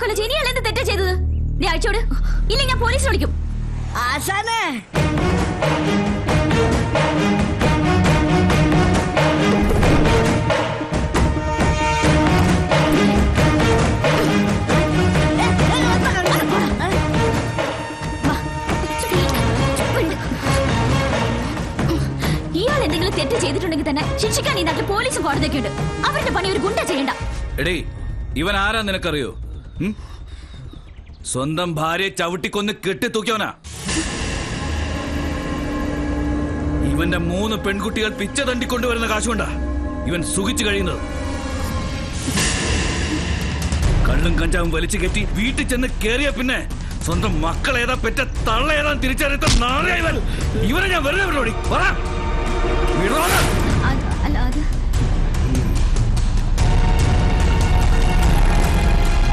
കൊല ചെയ്ത് ഇയാൾ എന്ത് തെറ്റാ ചെയ്തത്? നീ അയച്ചോട്, ഇല്ല ഞാൻ പോലീസിനെ വിളിക്കും. ആശാനെ ഇയാൾ എന്തെങ്കിലും തെറ്റ് ചെയ്തിട്ടുണ്ടെങ്കിൽ തന്നെ ശിക്ഷിക്കാൻ ഈ നാട്ടിൽ പോലീസും കോടതിയൊക്കെ ഉണ്ട്. അവരുടെ പണി ഒരു ഗുണ്ട ചെയ്യണ്ട. എടേ, ഇവൻ ആരാ നിനക്കറിയോ? സ്വന്തം ഭാര്യയെ ചവിട്ടിക്കൊന്ന് കെട്ടിത്തൂക്കിയവനാ. ഇവന്റെ 3 പെൺകുട്ടികൾ പിച്ച തണ്ടിക്കൊണ്ടുവരുന്ന കാശുകൊണ്ടാ ഇവൻ സുഖിച്ചു കഴിയുന്നത്. കള്ളും കഞ്ചാവും വലിച്ചു കെട്ടി വീട്ടിൽ ചെന്ന് കേറിയ പിന്നെ സ്വന്തം മക്കളേതാ പെറ്റ തള്ള ഏതാ തിരിച്ചറിയാത്ത നാളെ ഇവനെ ഞാൻ വെറുതെ വിടോടി.